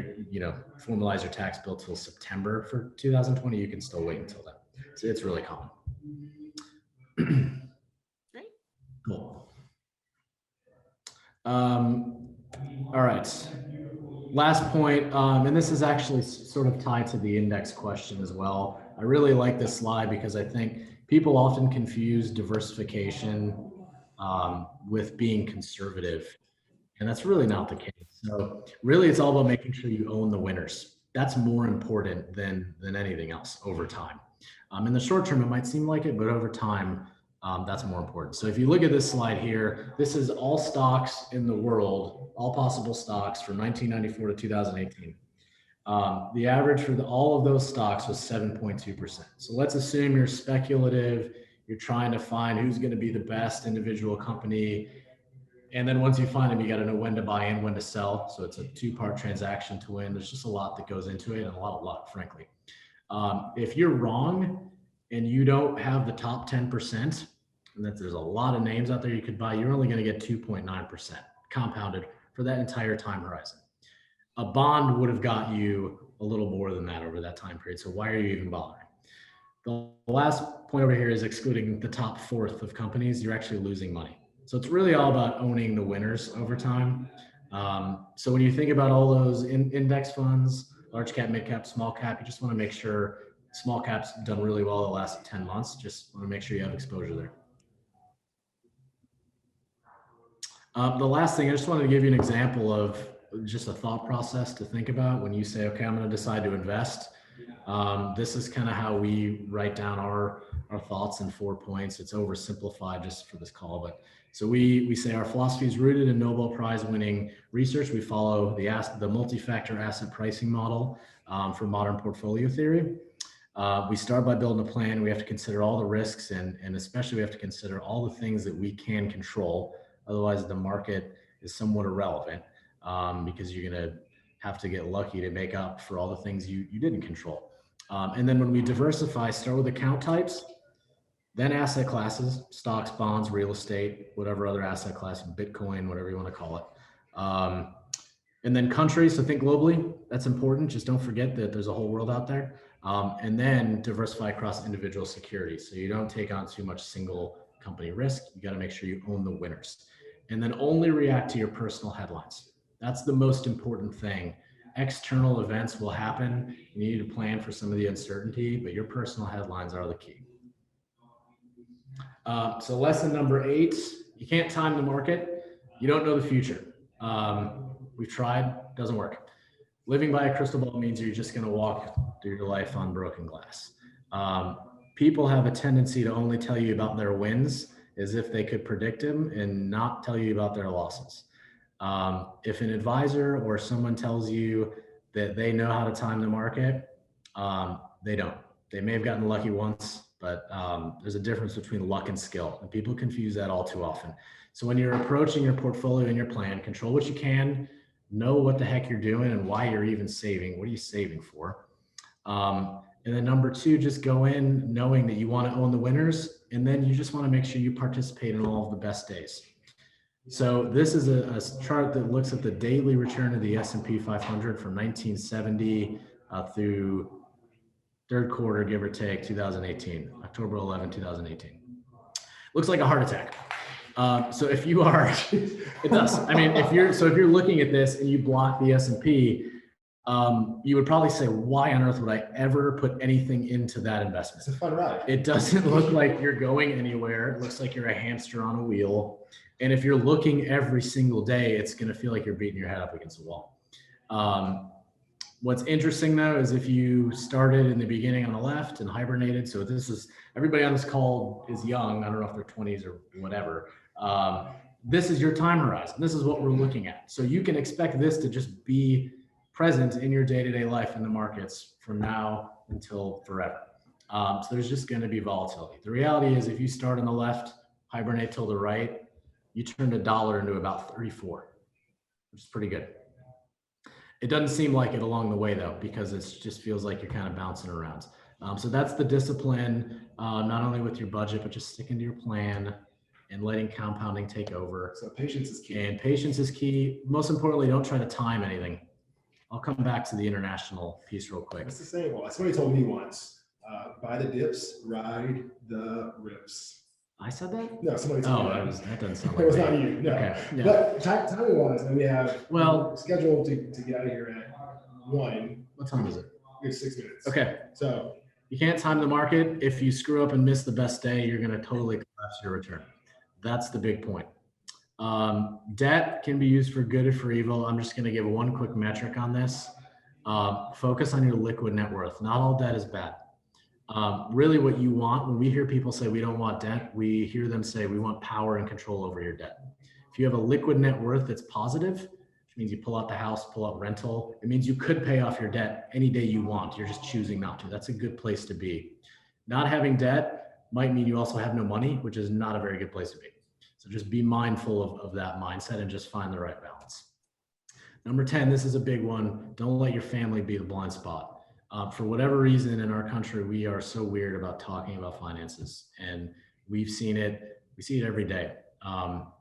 formalize your tax bill till September for 2020, you can still wait until then. So it's really common. Great. Cool. All right. Last point, and this is actually sort of tied to the index question as well. I really like this slide because I think people often confuse diversification with being conservative, and that's really not the case. So really, it's all about making sure you own the winners. That's more important than anything else over time. In the short term, it might seem like it, but over time, that's more important. So if you look at this slide here, this is all stocks in the world, all possible stocks from 1994 to 2018. The average for all of those stocks was 7.2%. So let's assume you're speculative, you're trying to find who's going to be the best individual company. And then once you find them, you got to know when to buy in, when to sell. So it's a two-part transaction to win. There's just a lot that goes into it and a lot of luck, frankly. If you're wrong and you don't have the top 10%, and that there's a lot of names out there you could buy, you're only going to get 2.9% compounded for that entire time horizon. A bond would have got you a little more than that over that time period. So why are you even bothering? The last point over here is excluding the top fourth of companies, you're actually losing money. So it's really all about owning the winners over time. So when you think about all those index funds, large cap, mid cap, small cap, you just want to make sure small cap's done really well the last 10 months. Just want to make sure you have exposure there. The last thing, I just wanted to give you an example of just a thought process to think about when you say, okay, I'm going to decide to invest. This is kind of how we write down our thoughts in 4 points. It's oversimplified just for this call, but so we say our philosophy is rooted in Nobel Prize winning research. We follow the multi-factor asset pricing model for modern portfolio theory. We start by building a plan. We have to consider all the risks and especially we have to consider all the things that we can control. Otherwise, the market is somewhat irrelevant because you're going to have to get lucky to make up for all the things you didn't control. And then when we diversify, start with account types, then asset classes, stocks, bonds, real estate, whatever other asset class, Bitcoin, whatever you want to call it. And then countries, so think globally, that's important. Just don't forget that there's a whole world out there. And then diversify across individual securities. So you don't take on too much single company risk. You got to make sure you own the winners. And then only react to your personal headlines. That's the most important thing. External events will happen. You need to plan for some of the uncertainty, but your personal headlines are the key. So lesson number 8, you can't time the market. You don't know the future. We've tried, doesn't work. Living by a crystal ball means you're just going to walk through your life on broken glass. People have a tendency to only tell you about their wins as if they could predict them and not tell you about their losses. If an advisor or someone tells you that they know how to time the market, they don't. They may have gotten lucky once, but there's a difference between luck and skill, and people confuse that all too often. So when you're approaching your portfolio and your plan, control what you can, know what the heck you're doing and why you're even saving. What are you saving for? And then number two, just go in knowing that you want to own the winners, and then you just want to make sure you participate in all of the best days. So this is a chart that looks at the daily return of the S&P 500 from 1970 through third quarter, give or take, 2018, October 11, 2018. Looks like a heart attack. So if you are, it does. I mean, if you're looking at this and you block the S&P, you would probably say, why on earth would I ever put anything into that investment? It's a fun ride. It doesn't look like you're going anywhere. It looks like you're a hamster on a wheel. And if you're looking every single day, it's going to feel like you're beating your head up against the wall. What's interesting though, is if you started in the beginning on the left and hibernated. So this is, everybody on this call is young. I don't know if they're 20s or whatever. This is your time horizon. This is what we're looking at. So you can expect this to just be present in your day-to-day life in the markets from now until forever. So there's just going to be volatility. The reality is if you start on the left, hibernate till the right, you turned $1 into about 34, which is pretty good. It doesn't seem like it along the way though, because it just feels like you're kind of bouncing around. So that's the discipline, not only with your budget, but just sticking to your plan and letting compounding take over. So patience is key. And patience is key. Most importantly, don't try to time anything. I'll come back to the international piece real quick. That's the same. Well, somebody told me once, buy the dips, ride the rips. I said that? No, somebody told me that. That doesn't sound like It was me. not you, no. Okay, yeah. But timing wise, we have scheduled to get out of here at 1. What time is it? We have 6 minutes. Okay. So you can't time the market. If you screw up and miss the best day, you're going to totally collapse your return. That's the big point. Debt can be used for good or for evil. I'm just going to give one quick metric on this. Focus on your liquid net worth. Not all debt is bad. Really what you want, when we hear people say we don't want debt, we hear them say we want power and control over your debt. If you have a liquid net worth that's positive, which means you pull out the house, pull out rental, it means you could pay off your debt any day you want. You're just choosing not to. That's a good place to be. Not having debt might mean you also have no money, which is not a very good place to be. So just be mindful of that mindset and just find the right balance. Number 10, this is a big one. Don't let your family be the blind spot. For whatever reason in our country, we are so weird about talking about finances, and we've seen it. We see it every day.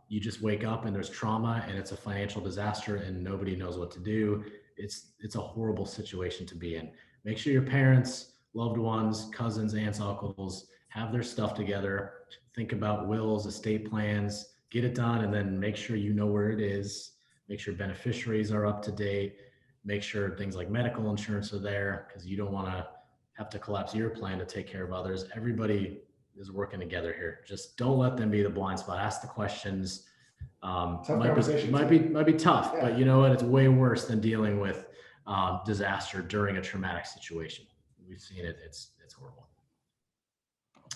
You just wake up and there's trauma and it's a financial disaster and nobody knows what to do. It's a horrible situation to be in. Make sure your parents, loved ones, cousins, aunts, uncles have their stuff together. Think about wills, estate plans, get it done, and then make sure you know where it is. Make sure beneficiaries are up to date. Make sure things like medical insurance are there, because you don't want to have to collapse your plan to take care of others. Everybody is working together here. Just don't let them be the blind spot. Ask the questions. Might be tough, yeah. But you know what? It's way worse than dealing with disaster during a traumatic situation. We've seen it. It's horrible.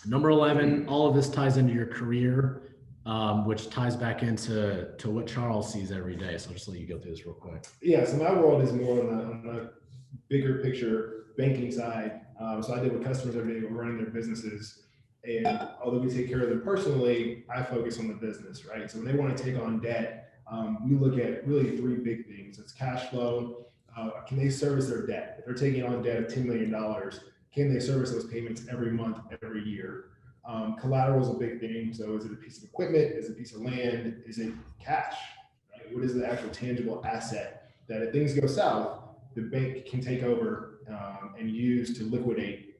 Number 11, all of this ties into your career, which ties back into what Charles sees every day. So I'll just let you go through this real quick. Yeah, so my world is more on the bigger picture banking side. So I deal with customers every day. We're running their businesses. And although we take care of them personally, I focus on the business, right? So when they want to take on debt, we look at really 3 big things. It's cash flow. Can they service their debt? If they're taking on debt of $10 million, can they service those payments every month, every year? Collateral is a big thing. So is it a piece of equipment? Is it a piece of land? Is it cash? Right? What is the actual tangible asset that if things go south, the bank can take over and use to liquidate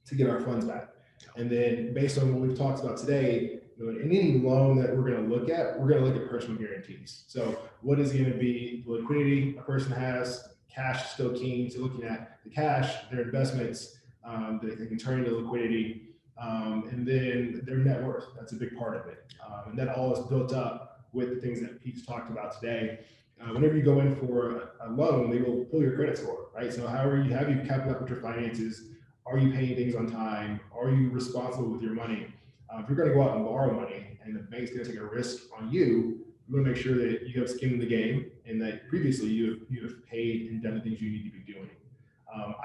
to get our funds back? And then based on what we've talked about today, in any loan that we're going to look at, we're going to look at personal guarantees. So what is going to be the liquidity a person has? Cash is still key. So looking at the cash, their investments that they can turn into liquidity, and then their net worth. That's a big part of it. And that all is built up with the things that Pete's talked about today. Whenever you go in for a loan, they will pull your credit score, right? So have you kept up with your finances? Are you paying things on time? Are you responsible with your money? If you're going to go out and borrow money and the bank's going to take a risk on you, you want to make sure that you have skin in the game and that previously you have paid and done the things you need to be doing.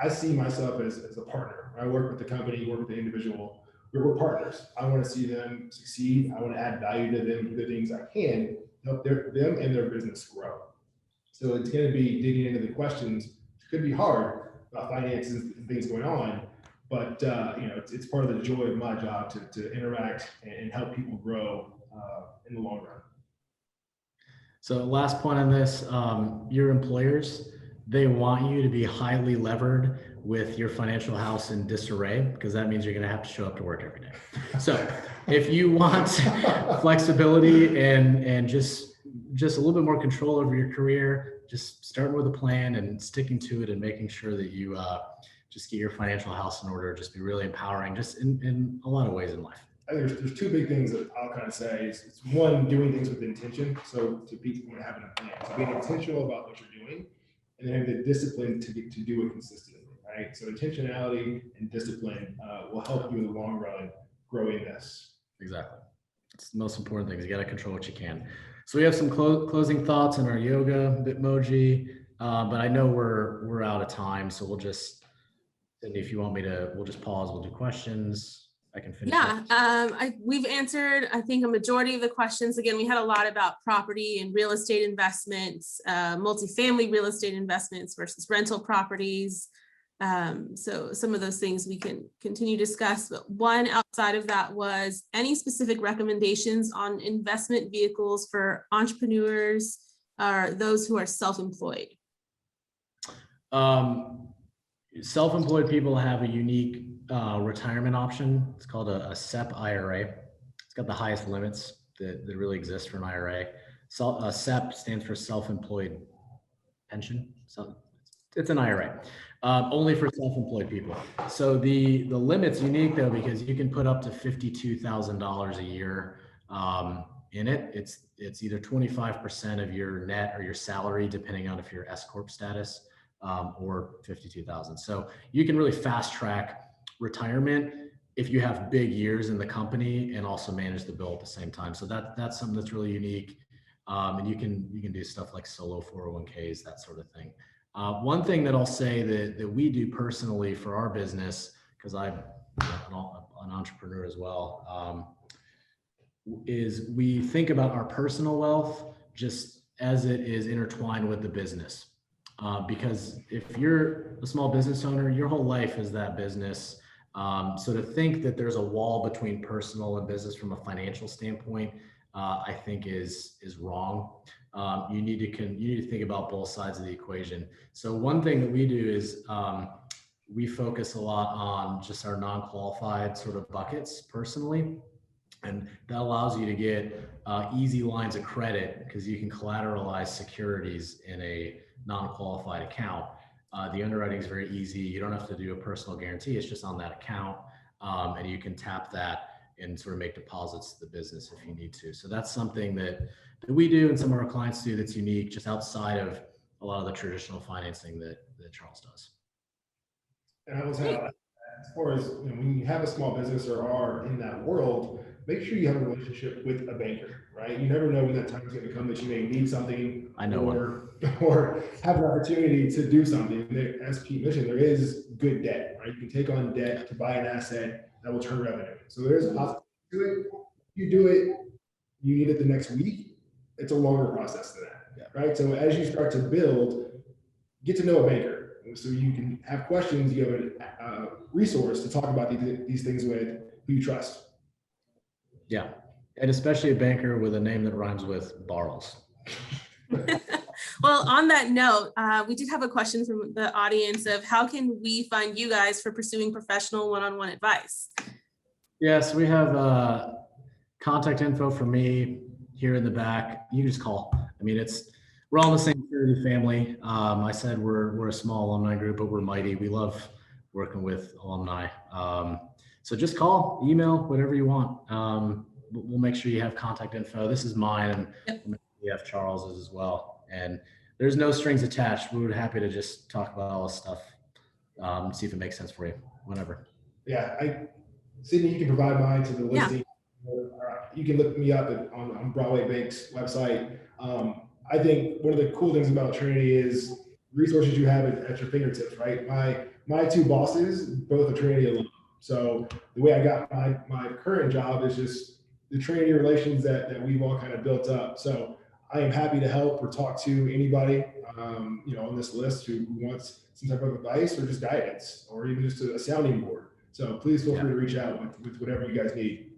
I see myself as a partner. I work with the company, work with the individual. We're partners. I want to see them succeed. I want to add value to them, do the things I can to help them and their business grow. So it's going to be digging into the questions. It could be hard about finances and things going on, but it's part of the joy of my job to interact and help people grow in the long run. So last point on this, your employers, they want you to be highly levered with your financial house in disarray, because that means you're going to have to show up to work every day. So if you want flexibility and just a little bit more control over your career, just start with a plan and sticking to it and making sure that you just get your financial house in order, just be really empowering, just in a lot of ways in life. I think there's two big things that I'll kind of say. It's one, doing things with intention. So to Pete's point, having a plan. So being intentional about what you're doing, and then having the discipline to do it consistently, right? So intentionality and discipline will help you in the long run growing this. Exactly. It's the most important thing is you got to control what you can. So we have some closing thoughts on our yoga Bitmoji, but I know we're out of time. So we'll just, Sydney, if you want me to, we'll just pause. We'll do questions. I can finish. Yeah, we've answered, I think, a majority of the questions. Again, we had a lot about property and real estate investments, multifamily real estate investments versus rental properties. So some of those things we can continue to discuss, but one outside of that was any specific recommendations on investment vehicles for entrepreneurs or those who are self-employed? Self-employed people have a unique retirement option. It's called a SEP IRA. It's got the highest limits that really exist for an IRA. So SEP stands for self-employed pension. So it's an IRA only for self-employed people. So the limit's unique though, because you can put up to $52,000 a year in it. It's either 25% of your net or your salary, depending on if you're S Corp status, or 52,000. So you can really fast track retirement if you have big years in the company and also manage the bill at the same time. So that's something that's really unique. And you can do stuff like solo 401ks, that sort of thing. One thing that I'll say that we do personally for our business, because I'm an entrepreneur as well, is we think about our personal wealth just as it is intertwined with the business. Because if you're a small business owner, your whole life is that business. So to think that there's a wall between personal and business from a financial standpoint, I think is wrong. You need to think about both sides of the equation. So one thing that we do is we focus a lot on just our non-qualified sort of buckets personally. And that allows you to get easy lines of credit because you can collateralize securities in a non-qualified account. The underwriting is very easy. You don't have to do a personal guarantee. It's just on that account. And you can tap that and sort of make deposits to the business if you need to. So that's something that we do and some of our clients do that's unique, just outside of a lot of the traditional financing that Charles does. And I will say, as far as when you have a small business or are in that world, make sure you have a relationship with a banker, right? You never know when that time is going to come that you may need something. I know or have an opportunity to do something. As Pete mentioned, there is good debt, right? You can take on debt to buy an asset that will turn revenue. So there is a possibility to it. You do it, you need it the next week. It's a longer process than that, right? So as you start to build, get to know a banker. So you can have questions, you have a resource to talk about these things with who you trust. Yeah, and especially a banker with a name that rhymes with Barles. Well, on that note, we did have a question from the audience of how can we find you guys for pursuing professional one-on-one advice? Yes, we have contact info for me here in the back. You can just call. I mean, we're all in the same charity family. I said we're a small alumni group, but we're mighty. We love working with alumni. So just call, email, whatever you want. We'll make sure you have contact info. This is mine, and we have Charles's as well. And there's no strings attached. We would be happy to just talk about all this stuff, see if it makes sense for you, whenever. Yeah, Sydney, you can provide mine to the listing. You can look me up on Broadway Bank's website. I think one of the cool things about Trinity is resources you have at your fingertips, right? My two bosses, both are Trinity alum. So the way I got my current job is just the Trinity relations that we've all kind of built up. So I am happy to help or talk to anybody, on this list who wants some type of advice or just guidance or even just a sounding board. So please feel free to reach out with whatever you guys need.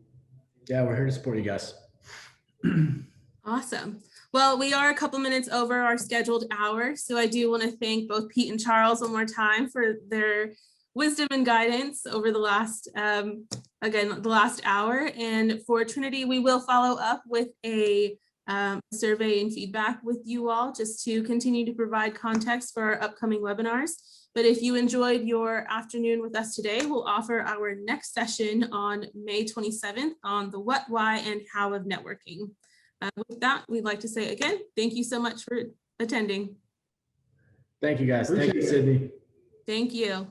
Yeah, we're here to support you guys. Awesome. Well, we are a couple minutes over our scheduled hour, so I do want to thank both Pete and Charles one more time for their wisdom and guidance over the last, the last hour. And for Trinity, we will follow up with a survey and feedback with you all just to continue to provide context for our upcoming webinars. But if you enjoyed your afternoon with us today, we'll offer our next session on May 27th on the what, why, and how of networking. With that, we'd like to say again, thank you so much for attending. Thank you guys. Thank you, Sydney. Thank you.